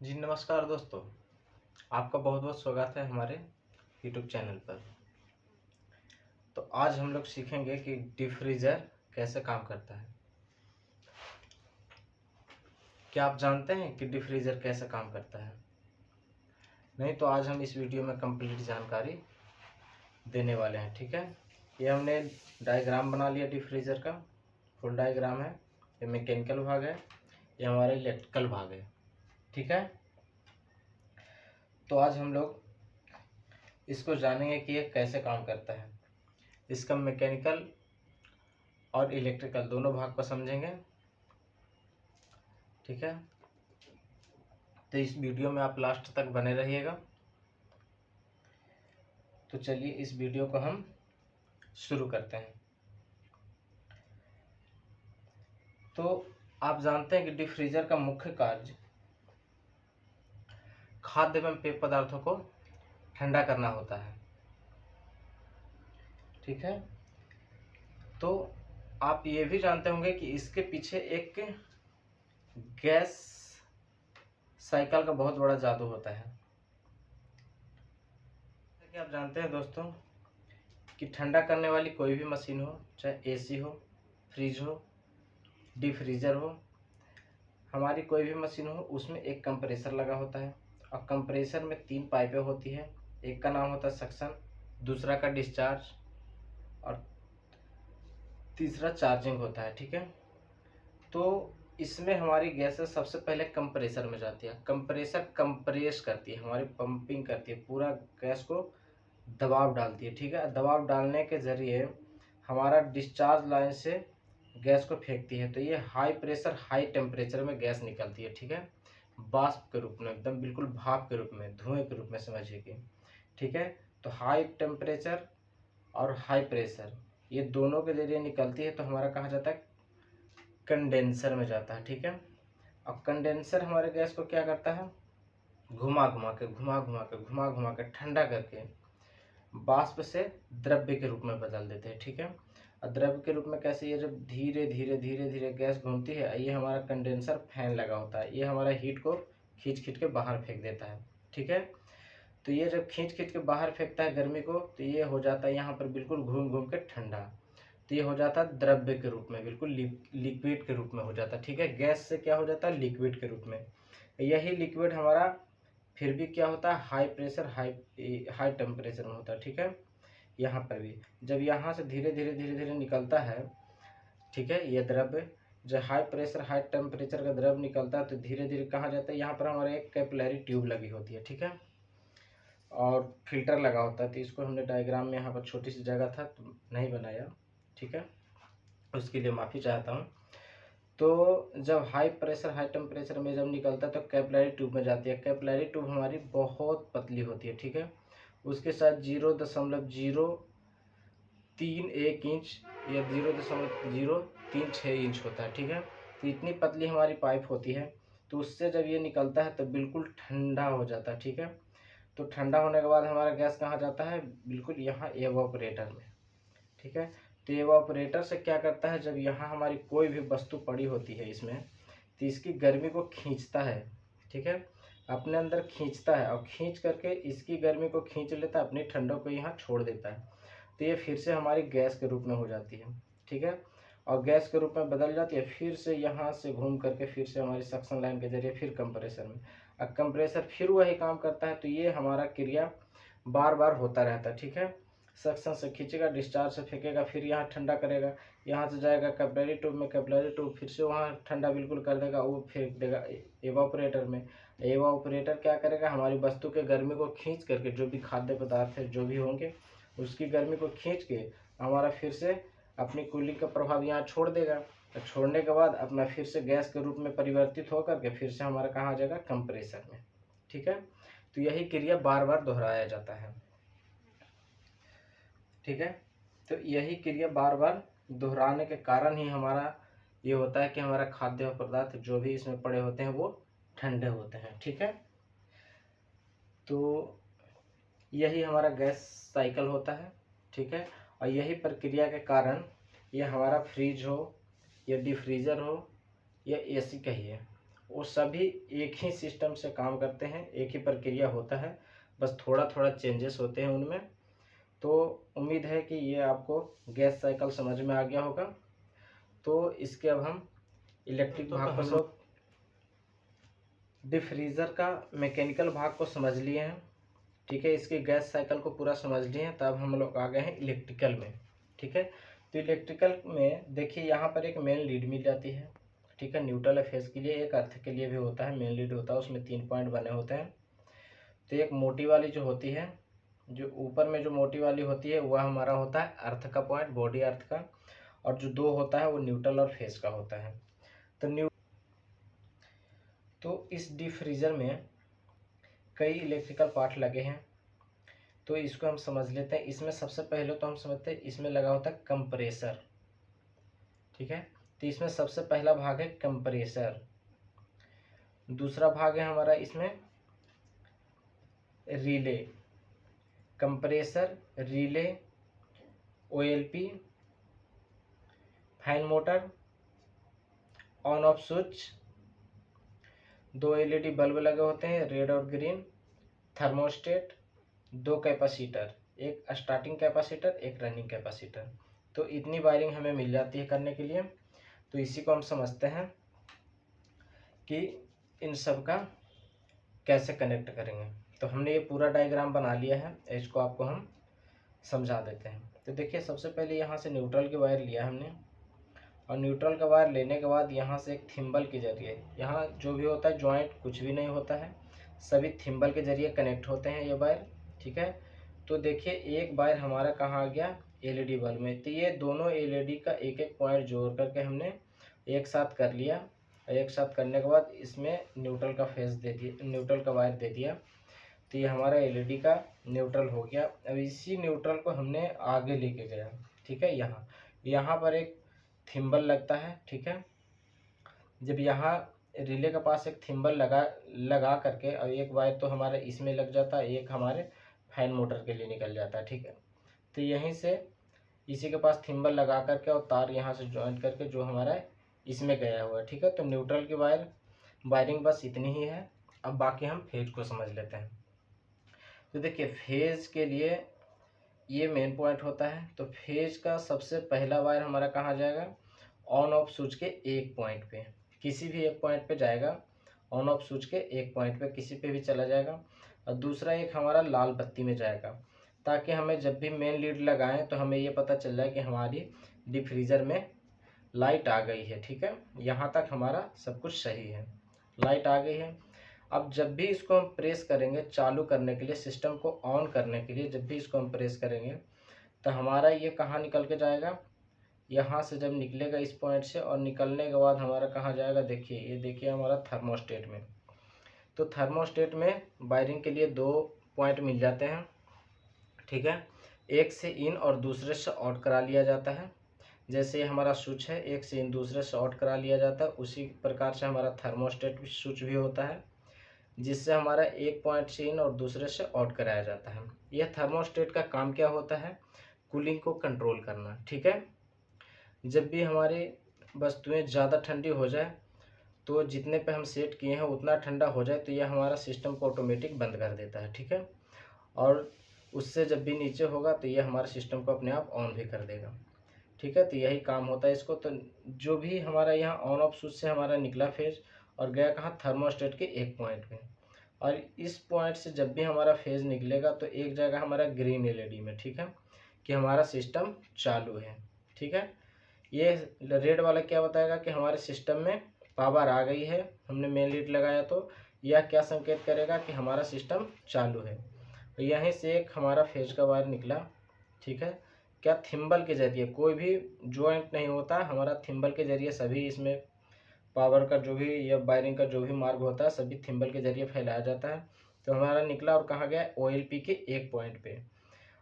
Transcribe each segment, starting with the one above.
जी नमस्कार दोस्तों, आपका बहुत बहुत स्वागत है हमारे यूट्यूब चैनल पर। तो आज हम लोग सीखेंगे कि डीप फ्रीज़र कैसे काम करता है। क्या आप जानते हैं कि डीप फ्रीज़र कैसे काम करता है? नहीं तो आज हम इस वीडियो में कंप्लीट जानकारी देने वाले हैं। ठीक है, ये हमने डायग्राम बना लिया डीप फ्रीज़र का, फुल डायग्राम है। ये मैकेनिकल भाग है, ये हमारा इलेक्ट्रिकल भाग है। ठीक है, तो आज हम लोग इसको जानेंगे कि ये कैसे काम करता है। इसका मैकेनिकल और इलेक्ट्रिकल दोनों भाग को समझेंगे। ठीक है, तो इस वीडियो में आप लास्ट तक बने रहिएगा। तो चलिए इस वीडियो को हम शुरू करते हैं। तो आप जानते हैं कि डीप फ्रीजर का मुख्य कार्य खाद्य एवं पेय पदार्थों को ठंडा करना होता है। ठीक है, तो आप ये भी जानते होंगे कि इसके पीछे एक गैस साइकिल का बहुत बड़ा जादू होता है। कि आप जानते हैं दोस्तों कि ठंडा करने वाली कोई भी मशीन हो, चाहे एसी हो, फ्रिज हो, डीप फ्रीजर हो, हमारी कोई भी मशीन हो, उसमें एक कंप्रेसर लगा होता है। और कंप्रेसर में 3 पाइपें होती है। एक का नाम होता है सक्शन, दूसरा का डिस्चार्ज और तीसरा चार्जिंग होता है। ठीक है, तो इसमें हमारी गैसें सबसे पहले कंप्रेसर में जाती है। कंप्रेसर कंप्रेस करती है, हमारी पंपिंग करती है, पूरा गैस को दबाव डालती है। ठीक है, दबाव डालने के ज़रिए हमारा डिस्चार्ज लाइन से गैस को फेंकती है। तो ये हाई प्रेशर हाई टेम्परेचर में गैस निकलती है। ठीक है, वाष्प के रूप में, एकदम बिल्कुल भाप के रूप में, धुएं के रूप में समझिए कि। ठीक है, तो हाई टेम्परेचर और हाई प्रेशर ये दोनों के जरिए निकलती है। तो हमारा कहा जाता है कंडेंसर में जाता है। ठीक है, और कंडेंसर हमारे गैस को क्या करता है, घुमा घुमा के ठंडा करके वाष्प से द्रव्य के रूप में बदल देते हैं। ठीक है, और द्रव्य के रूप में कैसे, ये जब धीरे धीरे गैस घूमती है, ये हमारा कंडेंसर फैन लगा होता है, ये हमारा हीट को खींच के बाहर फेंक देता है। ठीक है, तो ये जब खींच के बाहर फेंकता है गर्मी को, तो ये हो जाता है यहाँ पर बिल्कुल घूम घूम के ठंडा। तो ये हो जाता है द्रव्य के रूप में, बिल्कुल लिक्विड के रूप में हो जाता है। ठीक है, गैस से क्या हो जाता है, लिक्विड के रूप में। यही लिक्विड हमारा फिर भी क्या होता है, हाई प्रेशर हाई टेम्परेचर में होता है। ठीक है, यहाँ पर भी जब यहाँ से धीरे धीरे निकलता है, ठीक है, ये द्रव्य जब हाई प्रेशर हाई टेम्परेचर का द्रव्य निकलता है, तो धीरे धीरे कहाँ जाता है, यहाँ पर हमारे एक कैपिलरी ट्यूब लगी होती है। ठीक है, और फिल्टर लगा होता है। तो इसको हमने डायग्राम में यहाँ पर छोटी सी जगह था तो नहीं बनाया। ठीक है, उसके लिए माफ़ी चाहता हूँ। तो जब हाई प्रेशर हाई टेम्परेचर में जब निकलता है तो कैपिलरी ट्यूब में जाती है। कैपिलरी ट्यूब हमारी बहुत पतली होती है। ठीक है, उसके साथ 0.031 इंच या 0.036 इंच होता है। ठीक है, तो इतनी पतली हमारी पाइप होती है। तो उससे जब ये निकलता है तो बिल्कुल ठंडा हो जाता है। ठीक है, तो ठंडा होने के बाद हमारा गैस कहाँ जाता है, बिल्कुल यहाँ एवापोरेटर में। ठीक है, तो एवापोरेटर से क्या करता है, जब यहाँ हमारी कोई भी वस्तु पड़ी होती है इसमें, तो इसकी गर्मी को खींचता है। ठीक है, अपने अंदर खींचता है और खींच करके इसकी गर्मी को खींच लेता है, अपनी ठंडक को यहाँ छोड़ देता है। तो ये फिर से हमारी गैस के रूप में हो जाती है। ठीक है, और गैस के रूप में बदल जाती है, फिर से यहाँ से घूम करके फिर से हमारी सक्शन लाइन के जरिए फिर कंप्रेसर में, अब कंप्रेसर फिर वही काम करता है। तो ये हमारा क्रिया बार बार होता रहता है। ठीक है, सक्शन से खींचेगा, डिस्चार्ज से फेंकेगा, फिर यहाँ ठंडा करेगा, यहाँ से जाएगा कैपिलरी ट्यूब में, कैपिलरी ट्यूब फिर से वहाँ ठंडा बिल्कुल कर देगा, वो फेंक देगा एवापोरेटर में। एवापोरेटर क्या करेगा, हमारी वस्तु के गर्मी को खींच करके, जो भी खाद्य पदार्थ है जो भी होंगे उसकी गर्मी को खींच के हमारा फिर से अपनी कूलिंग का प्रभाव यहाँ छोड़ देगा। तो छोड़ने के बाद अपना फिर से गैस के रूप में परिवर्तित होकर के फिर से हमारा कहाँ आ जाएगा, कंप्रेसर में। ठीक है, तो यही क्रिया बार बार दोहराया जाता है। ठीक है, तो यही क्रिया बार बार दोहराने के कारण ही हमारा ये होता है कि हमारा खाद्य पदार्थ जो भी इसमें पड़े होते हैं वो ठंडे होते हैं। ठीक है, तो यही हमारा गैस साइकिल होता है। ठीक है, और यही प्रक्रिया के कारण ये हमारा फ्रिज हो या डीप फ्रीजर हो या एसी कहिए, वो सभी एक ही सिस्टम से काम करते हैं, एक ही प्रक्रिया होता है, बस थोड़ा थोड़ा चेंजेस होते हैं उनमें। तो उम्मीद है कि ये आपको गैस साइकिल समझ में आ गया होगा। तो इसके अब हम इलेक्ट्रिक भाग को हम लोग डिफ्रीज़र का मैकेनिकल भाग को समझ लिए हैं, ठीक है। इसकी गैस साइकिल को पूरा समझ लिए हैं, तब हम लोग आ गए हैं इलेक्ट्रिकल में, ठीक है। तो इलेक्ट्रिकल में देखिए यहाँ पर एक मेन लीड मिल जाती है, ठीक है। न्यूट्रल फेज के लिए, एक अर्थ के लिए भी होता है, मेन लीड होता है, उसमें 3 पॉइंट बने होते हैं। तो एक मोटी वाली जो होती है, जो ऊपर में जो मोटी वाली होती है वह हमारा होता है अर्थ का पॉइंट, बॉडी अर्थ का, और जो 2 होता है वो न्यूट्रल और फेज का होता है। तो इस डीप फ्रीजर में कई इलेक्ट्रिकल पार्ट लगे हैं, तो इसको हम समझ लेते हैं। इसमें सबसे पहले तो हम समझते हैं इसमें लगा होता है कंप्रेसर, ठीक है। तो इसमें सबसे पहला भाग है कंप्रेसर। दूसरा भाग है हमारा इसमें relay, compressor, relay, OLP, fan motor, on off switch, 2 LED bulb लगे होते हैं, रेड और ग्रीन, थर्मोस्टेट, 2 कैपेसिटर, एक स्टार्टिंग कैपेसिटर, एक रनिंग कैपेसिटर। तो इतनी वायरिंग हमें मिल जाती है करने के लिए। तो इसी को हम समझते हैं कि इन सब का कैसे कनेक्ट करेंगे। तो हमने ये पूरा डायग्राम बना लिया है, इसको आपको हम समझा देते हैं। तो देखिए सबसे पहले यहाँ से न्यूट्रल की वायर लिया हमने, और न्यूट्रल का वायर लेने के बाद यहाँ से एक थिम्बल के जरिए, यहाँ जो भी होता है जॉइंट कुछ भी नहीं होता है, सभी थिम्बल के जरिए कनेक्ट होते हैं ये वायर, ठीक है। तो देखिए एक वायर हमारा कहाँ आ गया, एलईडी बल्ब में। तो ये दोनों एलईडी का एक एक पॉइंट जोड़ करके हमने एक साथ कर लिया, और एक साथ करने के बाद इसमें न्यूट्रल का फेस दे दिया, न्यूट्रल का वायर दे दिया। तो ये हमारा एलईडी का न्यूट्रल हो गया। अब इसी न्यूट्रल को हमने आगे लेके गया, ठीक है। यहाँ पर एक थिम्बल लगता है, ठीक है। जब यहाँ रिले के पास एक थिम्बल लगा करके, और एक वायर तो हमारे इसमें लग जाता है, एक हमारे फैन मोटर के लिए निकल जाता है, ठीक है। तो यहीं से इसी के पास थिम्बल लगा करके और तार यहाँ से ज्वाइन करके जो हमारा इसमें गया हुआ है, ठीक है। तो न्यूट्रल की वायरिंग बस इतनी ही है। अब बाकी हम फेज को समझ लेते हैं। तो देखिए फेज के लिए ये मेन पॉइंट होता है। तो फेज का सबसे पहला वायर हमारा कहाँ जाएगा, ऑन ऑफ स्विच के एक पॉइंट पे, किसी भी एक पॉइंट पे जाएगा, ऑन ऑफ स्विच के एक पॉइंट पे किसी पे भी चला जाएगा। और दूसरा एक हमारा लाल बत्ती में जाएगा, ताकि हमें जब भी मेन लीड लगाएं तो हमें ये पता चल जाए कि हमारी डीप फ्रीजर में लाइट आ गई है, ठीक है। यहाँ तक हमारा सब कुछ सही है, लाइट आ गई है। अब जब भी इसको हम प्रेस करेंगे चालू करने के लिए, सिस्टम को ऑन करने के लिए, जब भी इसको हम प्रेस करेंगे तो हमारा ये कहाँ निकल के जाएगा, यहाँ से जब निकलेगा इस पॉइंट से, और निकलने के बाद हमारा कहाँ जाएगा, देखिए ये देखिए हमारा थर्मोस्टेट में। तो थर्मोस्टेट में वायरिंग के लिए 2 पॉइंट मिल जाते हैं, ठीक है। एक से इन और दूसरे से आउट करा लिया जाता है। जैसे हमारा स्विच है, एक से इन दूसरे से आउट करा लिया जाता है, उसी प्रकार से हमारा थर्मोस्टेट स्विच भी होता है, जिससे हमारा एक पॉइंट से इन और दूसरे से आउट कराया जाता है। यह थर्मोस्टेट का काम क्या होता है, कूलिंग को कंट्रोल करना, ठीक है। जब भी हमारी वस्तुएं ज़्यादा ठंडी हो जाए तो जितने पे हम सेट किए हैं उतना ठंडा हो जाए तो यह हमारा सिस्टम को ऑटोमेटिक बंद कर देता है, ठीक है। और उससे जब भी नीचे होगा तो यह हमारे सिस्टम को अपने आप ऑन भी कर देगा, ठीक है। तो यही काम होता है इसको। तो जो भी हमारा यहाँ ऑन ऑफ स्विच से हमारा निकला फेज और गया कहाँ, थर्मोस्टेट के एक पॉइंट पे, और इस पॉइंट से जब भी हमारा फेज निकलेगा तो एक जगह हमारा ग्रीन एलईडी में, ठीक है, कि हमारा सिस्टम चालू है, ठीक है। ये रेड वाला क्या बताएगा कि हमारे सिस्टम में पावर आ गई है, हमने मेन लीड लगाया, तो यह क्या संकेत करेगा कि हमारा सिस्टम चालू है। तो यहीं से एक हमारा फेज का वायर निकला, ठीक है। क्या थिम्बल के जरिए, कोई भी जॉइंट नहीं होता, हमारा थिम्बल के जरिए सभी इसमें पावर का जो भी या वायरिंग का जो भी मार्ग होता है सभी थिम्बल के जरिए फैलाया जाता है। तो हमारा निकला और कहाँ गया, ओएलपी के एक पॉइंट पे।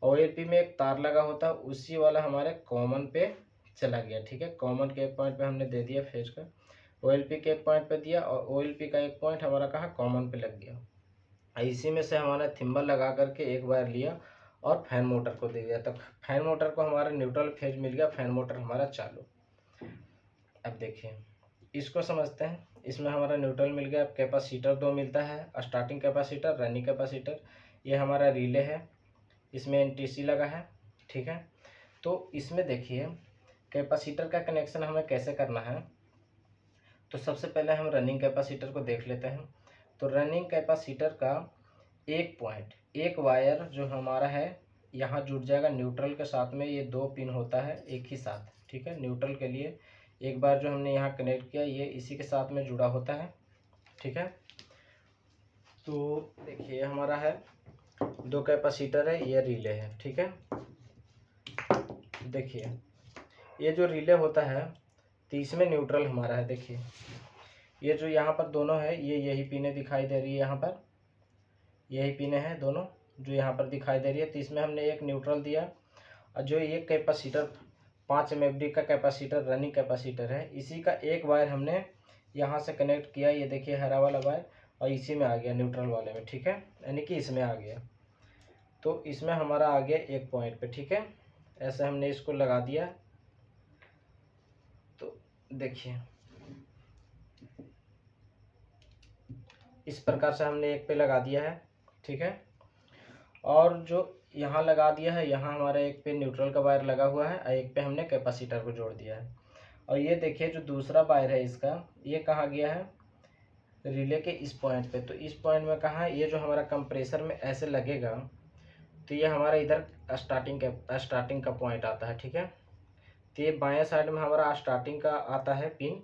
ओएलपी में एक तार लगा होता है, उसी वाला हमारे कॉमन पे चला गया, ठीक है। कॉमन के एक पॉइंट पे हमने दे दिया फेज का, ओएलपी के एक पॉइंट पे दिया, और ओएलपी का एक पॉइंट हमारा कहाँ, कॉमन पे लग गया। इसी में से हमारा थिम्बल लगा करके एक वायर लिया और फैन मोटर को दे दिया। तो फैन मोटर को हमारा न्यूट्रल फेज मिल गया, फैन मोटर हमारा चालू। अब देखिए इसको समझते हैं। इसमें हमारा न्यूट्रल मिल गया। कैपेसिटर 2 मिलता है, स्टार्टिंग कैपेसिटर, रनिंग कैपेसिटर। ये हमारा रिले है, इसमें एनटीसी लगा है, ठीक है। तो इसमें देखिए कैपेसिटर का कनेक्शन हमें कैसे करना है। तो सबसे पहले हम रनिंग कैपेसिटर को देख लेते हैं। तो रनिंग कैपेसिटर का एक पॉइंट, एक वायर जो हमारा है यहाँ जुड़ जाएगा न्यूट्रल के साथ में। ये 2 पिन होता है एक ही साथ, ठीक है। न्यूट्रल के लिए एक बार जो हमने यहाँ कनेक्ट किया ये इसी के साथ में जुड़ा होता है, ठीक है। तो देखिए हमारा है 2 कैपेसिटर है, ये रिले है, ठीक है। देखिए ये जो रिले होता है तो इसमें न्यूट्रल हमारा है। देखिए ये जो यहाँ पर दोनों है ये यही पिने दिखाई दे रही है, यहाँ पर यही पिने हैं दोनों जो यहाँ पर दिखाई दे रही है। तो इसमें हमने एक न्यूट्रल दिया और जो ये कैपेसिटर 5 MFD का कैपेसिटर रनिंग कैपेसिटर है, इसी का एक वायर हमने यहाँ से कनेक्ट किया। ये देखिए हरा वाला वायर और इसी में आ गया न्यूट्रल वाले में, ठीक है, यानी कि इसमें आ गया। तो इसमें हमारा आ गया एक पॉइंट पे, ठीक है। ऐसे हमने इसको लगा दिया। तो देखिए इस प्रकार से हमने एक पे लगा दिया है, ठीक है। और जो यहाँ लगा दिया है, यहाँ हमारा एक पे न्यूट्रल का वायर लगा हुआ है और एक पे हमने कैपेसिटर को जोड़ दिया है। और ये देखिए जो दूसरा वायर है इसका, ये कहाँ गया है, रिले के इस पॉइंट पे। तो इस पॉइंट में कहाँ है, ये जो हमारा कंप्रेसर में ऐसे लगेगा तो ये हमारा इधर स्टार्टिंग का पॉइंट आता है, ठीक है। तो ये बाएं साइड में हमारा स्टार्टिंग का आता है पिन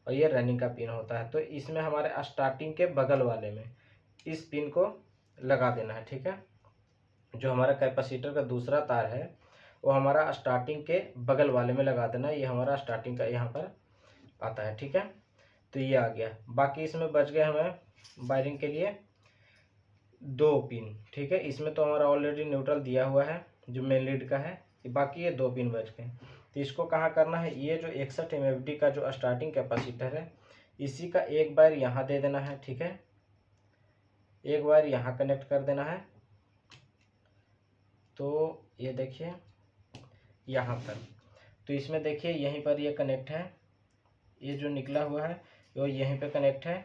और ये रनिंग का पिन होता है। तो इसमें हमारे स्टार्टिंग के बगल वाले में इस पिन को लगा देना है, ठीक है। जो हमारा कैपेसिटर का दूसरा तार है वो हमारा स्टार्टिंग के बगल वाले में लगा देना। ये हमारा स्टार्टिंग का यहाँ पर आता है, ठीक है। तो ये आ गया। बाकी इसमें बच गए हमें वायरिंग के लिए 2 पिन, ठीक है। इसमें तो हमारा ऑलरेडी न्यूट्रल दिया हुआ है जो मेन लीड का है, बाकी ये 2 पिन बच गए। तो इसको कहाँ करना है, ये जो 61 MFD का जो स्टार्टिंग कैपेसिटर है इसी का एक वायर यहाँ दे देना है, ठीक है। एक वायर यहाँ कनेक्ट कर देना है। तो ये देखिए यहाँ पर, तो इसमें देखिए यहीं पर ये कनेक्ट है, ये जो निकला हुआ है वो यहीं पे कनेक्ट है।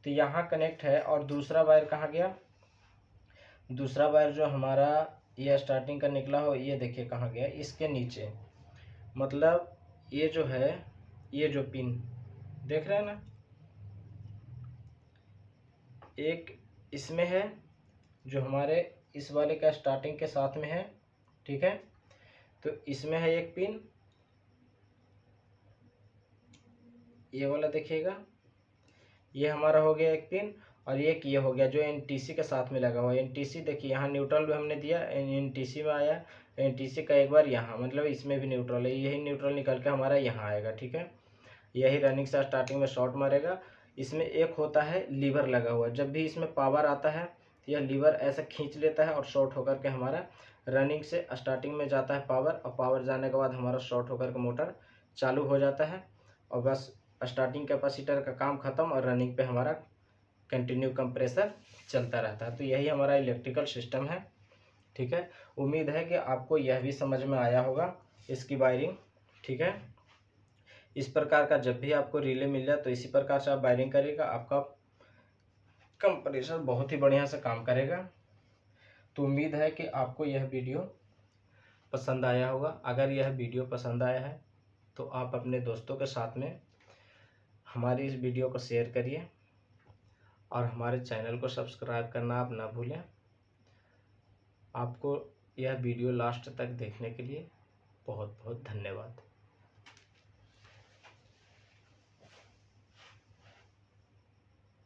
तो यहाँ कनेक्ट है। और दूसरा वायर कहाँ गया, दूसरा वायर जो हमारा ये स्टार्टिंग का निकला हो ये देखिए कहाँ गया, इसके नीचे। मतलब ये जो है, ये जो पिन देख रहे हैं ना, एक इसमें है जो हमारे इस वाले का स्टार्टिंग के साथ में है, ठीक है। तो इसमें है एक पिन, ये वाला देखिएगा, ये हमारा हो गया एक पिन। और ये हो गया जो एनटीसी के साथ में लगा हुआ है। एनटीसी देखिए यहाँ न्यूट्रल भी हमने दिया, एनटीसी में आया, एनटीसी का एक बार यहाँ, मतलब इसमें भी न्यूट्रल है, यही न्यूट्रल निकल के हमारा यहाँ आएगा, ठीक है। यही रनिंग से स्टार्टिंग में शॉर्ट मारेगा। इसमें एक होता है लीवर लगा हुआ, जब भी इसमें पावर आता है यह लीवर ऐसे खींच लेता है और शॉर्ट होकर के हमारा रनिंग से स्टार्टिंग में जाता है पावर, और पावर जाने के बाद हमारा शॉर्ट होकर के मोटर चालू हो जाता है और बस स्टार्टिंग कैपेसिटर का काम ख़त्म और रनिंग पे हमारा कंटिन्यू कंप्रेसर चलता रहता है। तो यही हमारा इलेक्ट्रिकल सिस्टम है, ठीक है। उम्मीद है कि आपको यह भी समझ में आया होगा इसकी वायरिंग, ठीक है। इस प्रकार का जब भी आपको रिले मिल जाए तो इसी प्रकार से आप वायरिंग करिएगा, आपका कंप्रेसर बहुत ही बढ़िया से काम करेगा। तो उम्मीद है कि आपको यह वीडियो पसंद आया होगा। अगर यह वीडियो पसंद आया है तो आप अपने दोस्तों के साथ में हमारी इस वीडियो को शेयर करिए और हमारे चैनल को सब्सक्राइब करना आप ना भूलें। आपको यह वीडियो लास्ट तक देखने के लिए बहुत बहुत धन्यवाद।